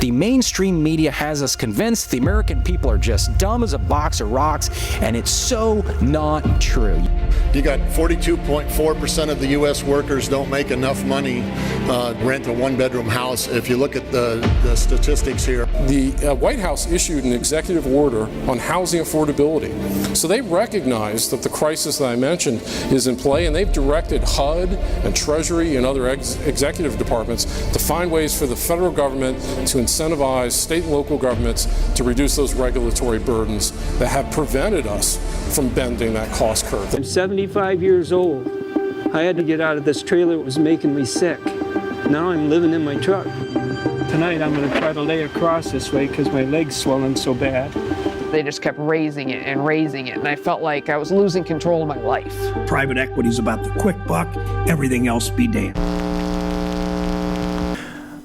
The mainstream media has us convinced the American people are just dumb as a box of rocks, and it's so not true. You got 42.4% of the U.S. workers don't make enough money rent a one-bedroom house. If you look at the statistics here. The White House issued an executive order on housing affordability. So they recognize that the crisis that I mentioned is in play, and they've directed HUD and Treasury and other executive departments to find ways for the federal government to incentivize state and local governments to reduce those regulatory burdens that have prevented us from bending that cost curve. I'm 75 years old. I had to get out of this trailer. It was making me sick. Now I'm living in my truck. Tonight I'm going to try to lay across this way because my leg's swelling so bad. They just kept raising it, and I felt like I was losing control of my life. Private equity is about the quick buck, everything else be damned.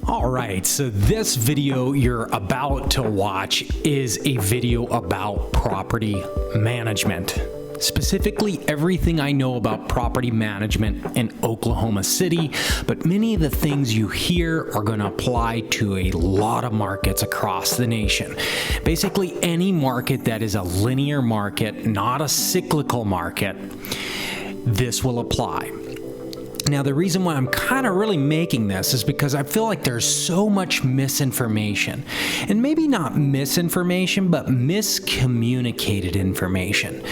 All right, so this video you're about to watch is a video about property management. Specifically, everything I know about property management in Oklahoma City, but many of the things you hear are going to apply to a lot of markets across the nation. Basically, any market that is a linear market, not a cyclical market, this will apply. Now, the reason why I'm kind of really making this is because I feel like there's so much misinformation, and maybe not misinformation, but miscommunicated information.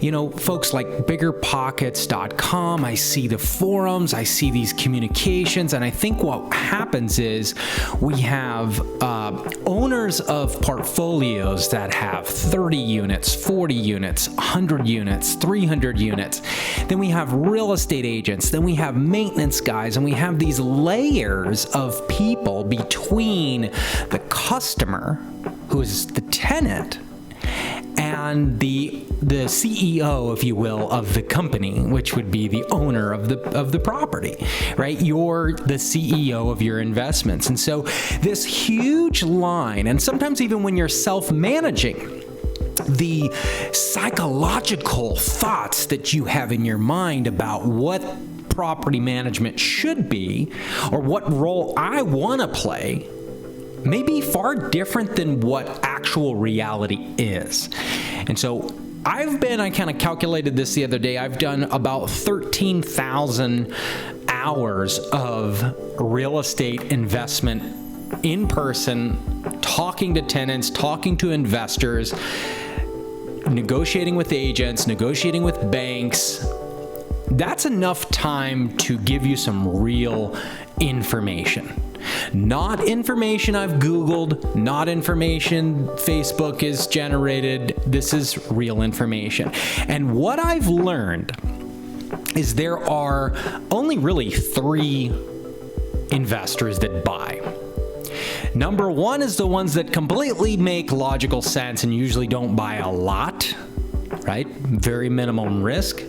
You know, folks like biggerpockets.com, I see the forums, I see these communications, and I think what happens is we have owners of portfolios that have 30 units, 40 units, 100 units, 300 units. Then we have real estate agents, then we have maintenance guys, and we have these layers of people between the customer, who is the tenant, and the CEO, if you will, of the company, which would be the owner of the property, right? You're the CEO of your investments. And so this huge line, and sometimes even when you're self-managing, the psychological thoughts that you have in your mind about what property management should be, or what role I want to play, may be far different than what actual reality is. And so I kind of calculated this the other day. I've done about 13,000 hours of real estate investment in person, talking to tenants, talking to investors, negotiating with agents, negotiating with banks. That's enough time to give you some real information. Not information I've Googled, not information Facebook has generated. This is real information. And what I've learned is there are only really 3 investors that buy. Number 1 is the ones that completely make logical sense and usually don't buy a lot, right? Very minimum risk.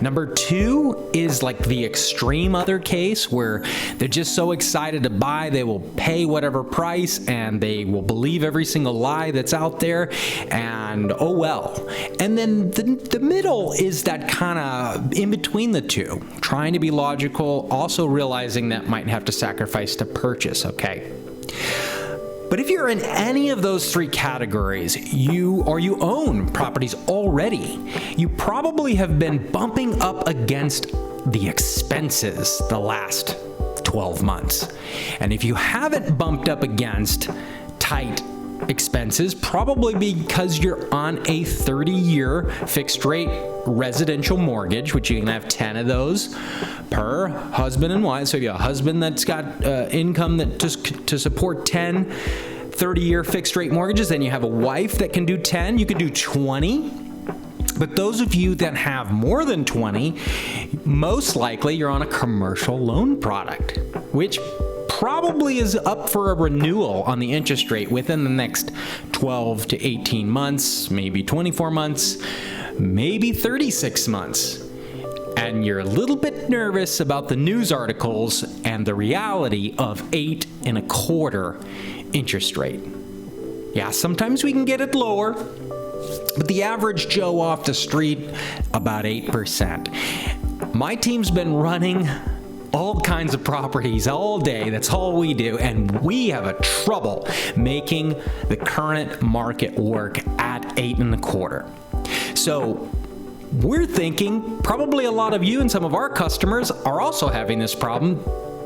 Number 2 is like the extreme other case where they're just so excited to buy, they will pay whatever price and they will believe every single lie that's out there, and oh well. And then the middle is that kind of in between the two, trying to be logical, also realizing that might have to sacrifice to purchase, okay? But if you're in any of those 3 categories, you own properties already, you probably have been bumping up against the expenses the last 12 months. And if you haven't bumped up against tight expenses, probably because you're on a 30-year fixed rate residential mortgage, which you can have 10 of those per husband and wife. So if you have a husband that's got income that to support 10 30-year fixed rate mortgages, then you have a wife that can do 10, you can do 20. But those of you that have more than 20, most likely you're on a commercial loan product, which probably is up for a renewal on the interest rate within the next 12 to 18 months, maybe 24 months, maybe 36 months. And you're a little bit nervous about the news articles and the reality of 8 1/4 interest rate. Yeah, sometimes we can get it lower, but the average Joe off the street, about 8%. My team's been running all kinds of properties all day. That's all we do. And we have a trouble making the current market work at 8.25. So we're thinking probably a lot of you and some of our customers are also having this problem.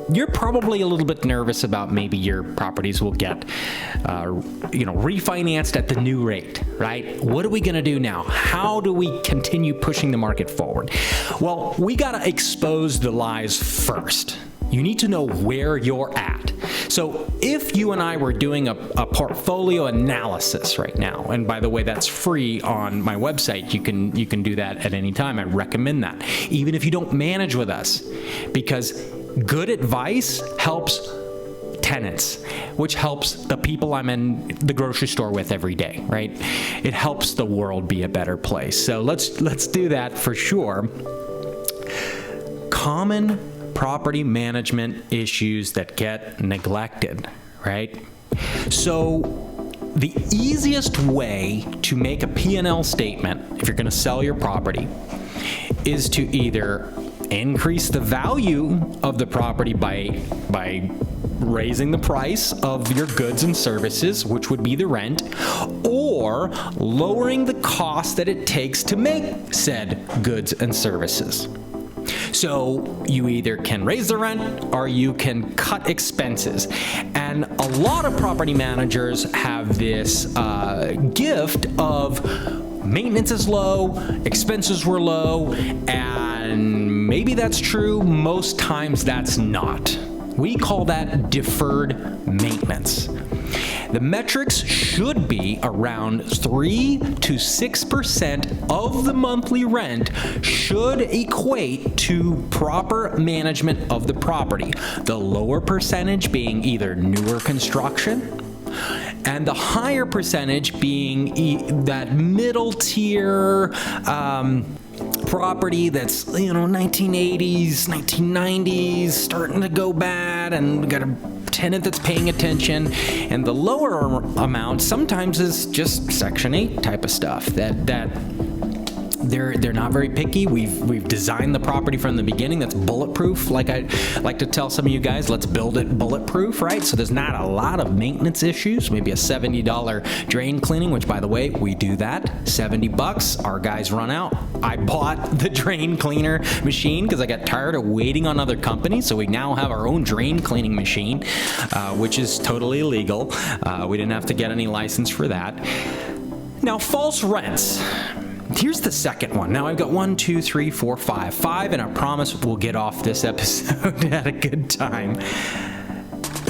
You're probably a little bit nervous about maybe your properties will get, refinanced at the new rate, right? What are we going to do now? How do we continue pushing the market forward? Well, we got to expose the lies first. You need to know where you're at. So if you and I were doing a portfolio analysis right now, and by the way, that's free on my website. You can do that at any time. I recommend that, even if you don't manage with us, because good advice helps tenants, which helps the people I'm in the grocery store with every day, right? It helps the world be a better place. So let's do that for sure. Common property management issues that get neglected, right? So the easiest way to make a P&L statement if you're going to sell your property is to either increase the value of the property by raising the price of your goods and services, which would be the rent, or lowering the cost that it takes to make said goods and services. So you either can raise the rent or you can cut expenses. And a lot of property managers have this gift of maintenance is low, expenses were low, and maybe that's true. Most times that's not. We call that deferred maintenance. The metrics should be around 3 to 6% of the monthly rent should equate to proper management of the property. The lower percentage being either newer construction, and the higher percentage being that middle tier property that's, 1980s, 1990s, starting to go bad, and got a tenant that's paying attention. And the lower amount sometimes is just Section 8 type of stuff that they're not very picky. We've designed the property from the beginning that's bulletproof. Like I like to tell some of you guys, let's build it bulletproof, right? So there's not a lot of maintenance issues. Maybe a $70 drain cleaning, which by the way, we do that. $70, our guys run out. I bought the drain cleaner machine because I got tired of waiting on other companies. So we now have our own drain cleaning machine, which is totally illegal. We didn't have to get any license for that. Now, false rents. Here's the second one. Now I've got 1, 2, 3, 4, 5, and I promise we'll get off this episode at a good time.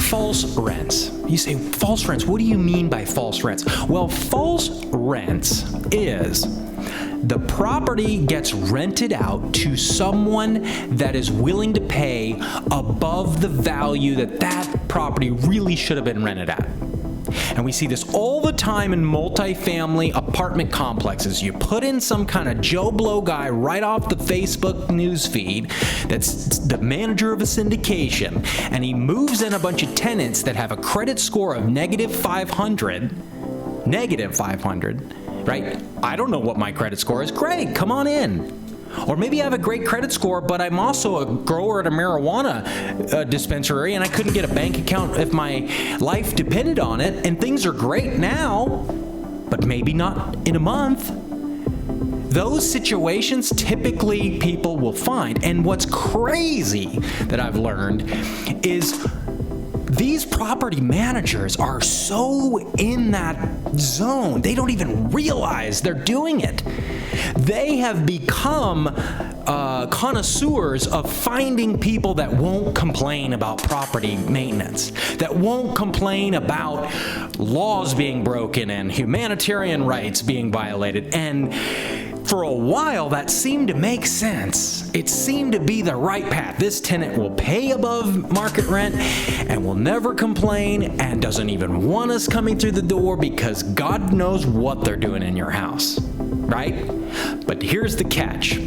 False rents. You say, false rents, what do you mean by false rents? Well, false rents is the property gets rented out to someone that is willing to pay above the value that property really should have been rented at. And we see this all the time in multifamily apartment complexes. You put in some kind of Joe Blow guy right off the Facebook news feed that's the manager of a syndication, and he moves in a bunch of tenants that have a credit score of negative 500, right? I don't know what my credit score is. Great, come on in. Or maybe I have a great credit score, but I'm also a grower at a marijuana dispensary, and I couldn't get a bank account if my life depended on it, and things are great now, but maybe not in a month. Those situations typically people will find. And what's crazy that I've learned is these property managers are so in that zone, they don't even realize they're doing it. They have become connoisseurs of finding people that won't complain about property maintenance, that won't complain about laws being broken and humanitarian rights being violated. And for a while, that seemed to make sense. It seemed to be the right path. This tenant will pay above market rent and will never complain and doesn't even want us coming through the door because God knows what they're doing in your house, right? But here's the catch.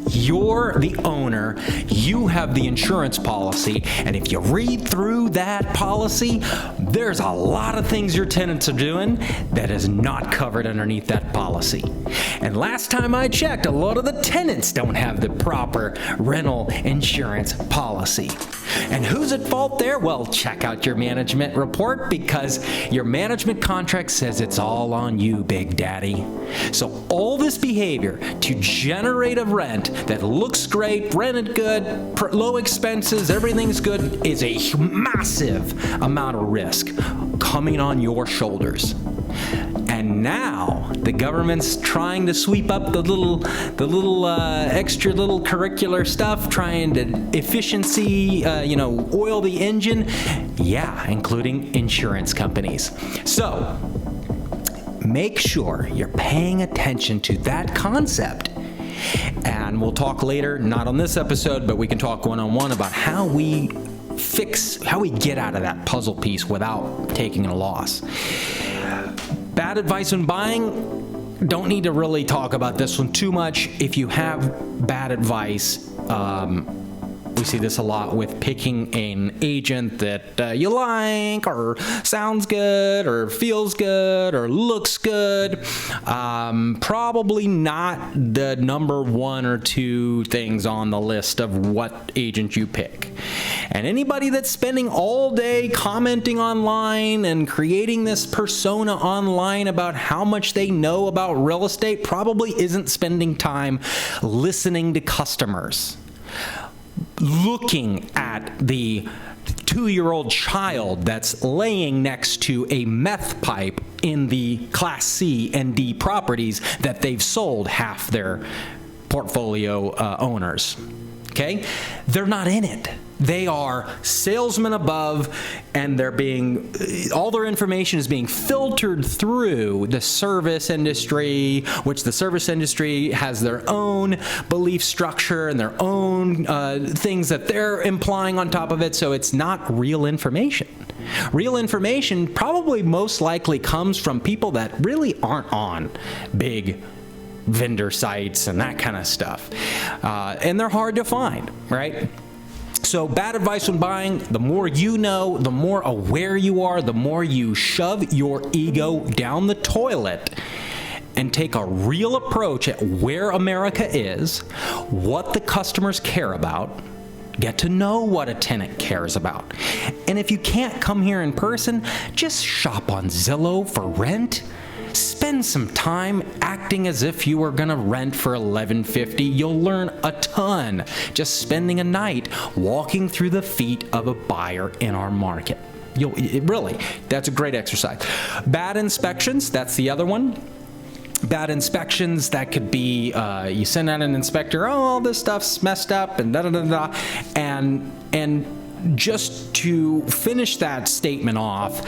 You're the owner, you have the insurance policy, and if you read through that policy, there's a lot of things your tenants are doing that is not covered underneath that policy. And last time I checked, a lot of the tenants don't have the proper rental insurance policy. And who's at fault there? Well, check out your management report, because your management contract says it's all on you, Big Daddy. So all this behavior to generate a rent that looks great, rented good, low expenses, everything's good, is a massive amount of risk coming on your shoulders. And now the government's trying to sweep up the little extra little curricular stuff, trying to efficiency, oil the engine. Yeah, including insurance companies. So make sure you're paying attention to that concept. And we'll talk later, not on this episode, but we can talk one-on-one about how we get out of that puzzle piece without taking a loss. Bad advice when buying, don't need to really talk about this one too much. If you have bad advice, we see this a lot with picking an agent that you like, or sounds good, or feels good, or looks good. Probably not the number 1 or 2 things on the list of what agent you pick. And anybody that's spending all day commenting online and creating this persona online about how much they know about real estate probably isn't spending time listening to customers, looking at the 2-year-old child that's laying next to a meth pipe in the Class C and D properties that they've sold half their portfolio owners. Okay? They're not in it. They are salesmen above, and all their information is being filtered through the service industry, which the service industry has their own belief structure and their own things that they're implying on top of it. So it's not real information. Real information probably most likely comes from people that really aren't on big vendor sites and that kind of stuff. And they're hard to find, right? So bad advice when buying, the more you know, the more aware you are, the more you shove your ego down the toilet and take a real approach at where America is, what the customers care about, get to know what a tenant cares about. And if you can't come here in person, just shop on Zillow for rent. Spend some time acting as if you were going to rent for $11.50. You'll learn a ton just spending a night walking through the feet of a buyer in our market. Really, that's a great exercise. Bad inspections, that's the other one. Bad inspections, that could be you send out an inspector, all this stuff's messed up and da-da-da-da. And just to finish that statement off,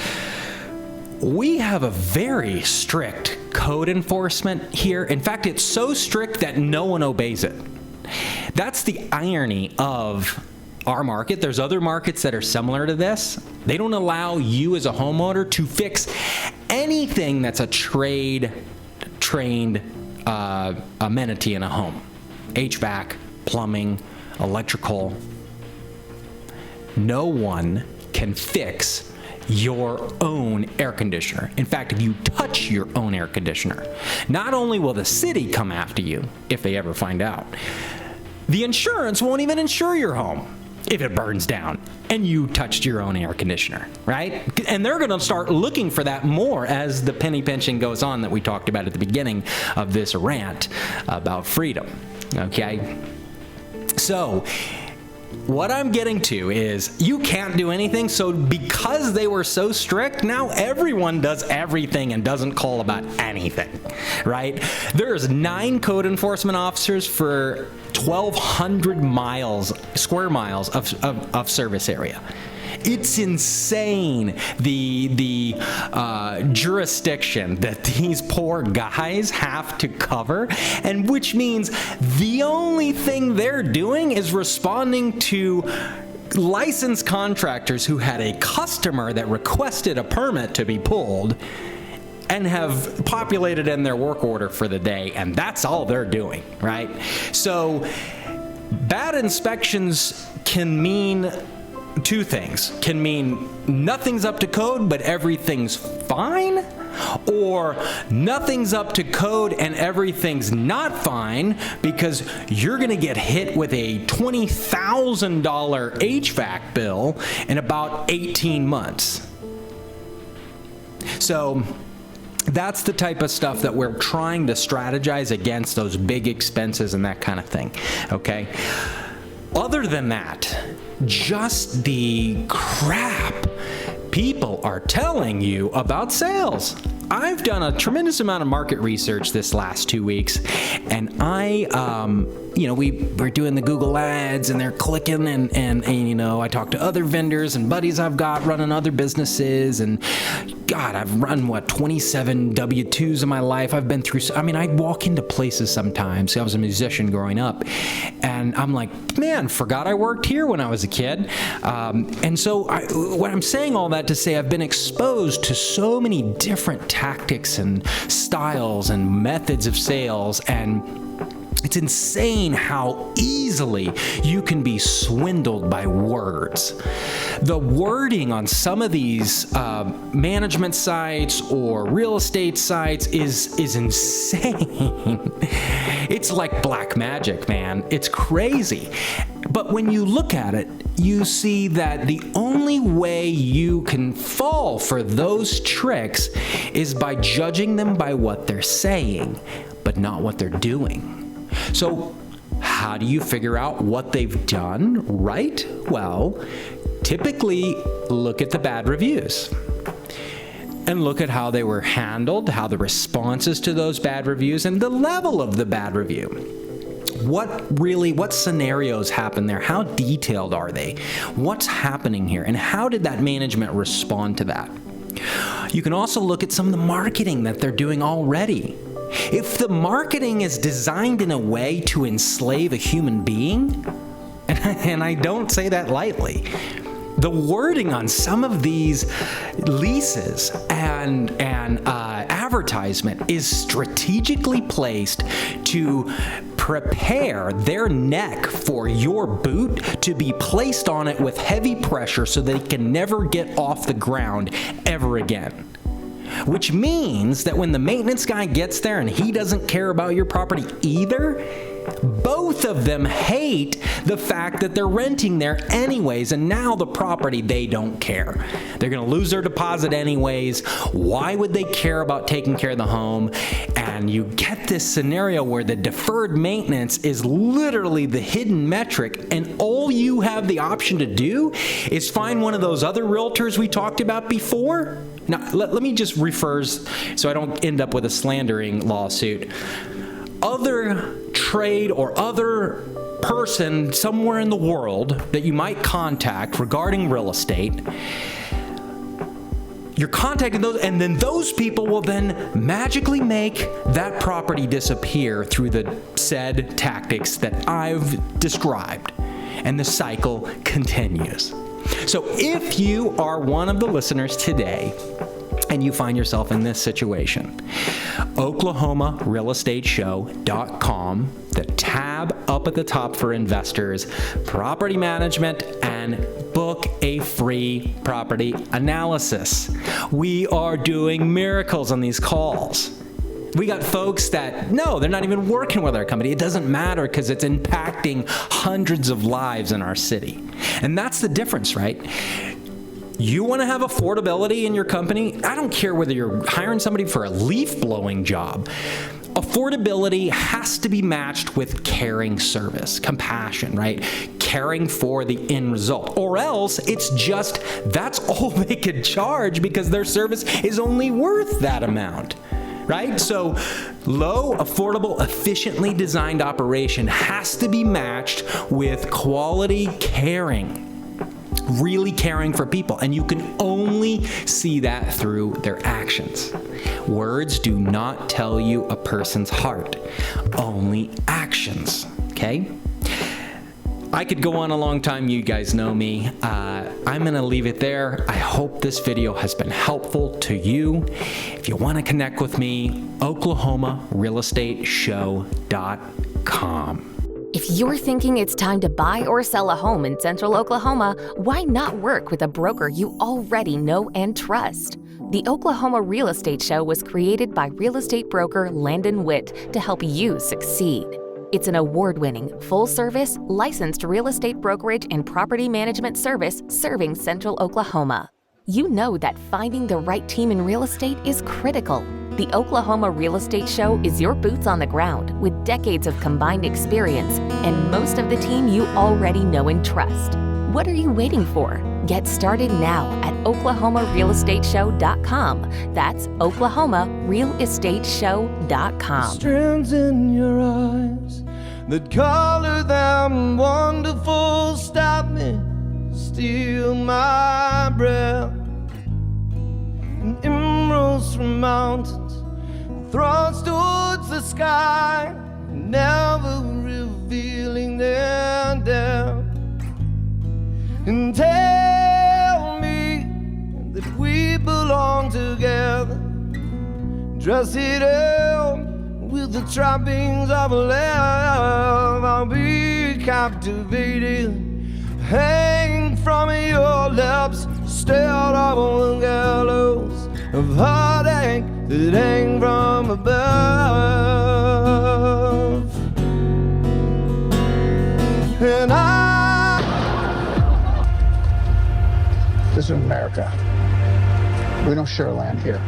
we have a very strict code enforcement here. In fact, it's so strict that no one obeys it. That's the irony of our market. There's other markets that are similar to this. They don't allow you as a homeowner to fix anything that's a trained amenity in a home. HVAC, plumbing, electrical. No one can fix your own air conditioner. In fact, if you touch your own air conditioner, not only will the city come after you if they ever find out, the insurance won't even insure your home if it burns down and you touched your own air conditioner, right? And they're going to start looking for that more as the penny pinching goes on that we talked about at the beginning of this rant about freedom, okay? So what I'm getting to is you can't do anything. So because they were so strict, now everyone does everything and doesn't call about anything, right? There's 9 code enforcement officers for 1,200 square miles of service area. It's insane, the jurisdiction that these poor guys have to cover, and which means the only thing they're doing is responding to licensed contractors who had a customer that requested a permit to be pulled and have populated in their work order for the day, and that's all they're doing, right? So bad inspections can mean two things. Can mean nothing's up to code, but everything's fine, or nothing's up to code and everything's not fine because you're going to get hit with a $20,000 HVAC bill in about 18 months. So that's the type of stuff that we're trying to strategize against, those big expenses and that kind of thing, okay? Other than that, just the crap people are telling you about sales. I've done a tremendous amount of market research this last 2 weeks, and we're doing the Google ads and they're clicking and I talk to other vendors and buddies I've got running other businesses, and God, I've run 27 W-2s in my life. I've been through, I walk into places sometimes. I was a musician growing up, and I'm like, man, forgot I worked here when I was a kid. And so what I'm saying all that to say, I've been exposed to so many different tactics and styles and methods of sales, and it's insane how easily you can be swindled by words. The wording on some of these management sites or real estate sites is insane. It's like black magic, man. It's crazy. But when you look at it, you see that the only way you can fall for those tricks is by judging them by what they're saying, but not what they're doing. So how do you figure out what they've done right? Well, typically look at the bad reviews and look at how they were handled, how the responses to those bad reviews, and the level of the bad review. What scenarios happen there? How detailed are they? What's happening here? And how did that management respond to that? You can also look at some of the marketing that they're doing already. If the marketing is designed in a way to enslave a human being, and I don't say that lightly, the wording on some of these leases and advertisement is strategically placed to prepare their neck for your boot to be placed on it with heavy pressure so they can never get off the ground ever again. Which means that when the maintenance guy gets there and he doesn't care about your property either, both of them hate the fact that they're renting there anyways, and now the property, they don't care. They're going to lose their deposit anyways. Why would they care about taking care of the home? And you get this scenario where the deferred maintenance is literally the hidden metric, and all you have the option to do is find one of those other realtors we talked about before. Now, let me just refer so I don't end up with a slandering lawsuit. Other trade or other person somewhere in the world that you might contact regarding real estate, you're contacting those, and then those people will then magically make that property disappear through the said tactics that I've described, and the cycle continues. So if you are one of the listeners today and you find yourself in this situation, OklahomaRealEstateShow.com, the tab up at the top for investors, property management, and book a free property analysis. We are doing miracles on these calls. We got folks that, no, they're not even working with our company. It doesn't matter because it's impacting hundreds of lives in our city. And that's the difference, right? You want to have affordability in your company? I don't care whether you're hiring somebody for a leaf blowing job. Affordability has to be matched with caring service, compassion, right? Caring for the end result. Or else it's just, that's all they could charge because their service is only worth that amount. Right? So low, affordable, efficiently designed operation has to be matched with quality caring, really caring for people. And you can only see that through their actions. Words do not tell you a person's heart, only actions. Okay? I could go on a long time. You guys know me. I'm going to leave it there. I hope this video has been helpful to you. If you want to connect with me, OklahomaRealEstateShow.com. If you're thinking it's time to buy or sell a home in Central Oklahoma, why not work with a broker you already know and trust? The Oklahoma Real Estate Show was created by real estate broker Landon to help you succeed. It's an award-winning, full-service, licensed real estate brokerage and property management service serving Central Oklahoma. You know that finding the right team in real estate is critical. The Oklahoma Real Estate Show is your boots on the ground with decades of combined experience and most of the team you already know and trust. What are you waiting for? Get started now at OklahomaRealEstateShow.com. That's OklahomaRealEstateShow.com. Strands in your eyes that color them wonderful, stop me, steal my breath. And emeralds from mountains, throats towards the sky, never revealing their depth. And tell me that we belong together, dress it up with the trappings of love. I'll be captivated, hang from your lips, stare up on the gallows of heartache that hang from above. And this is America. We don't share land here.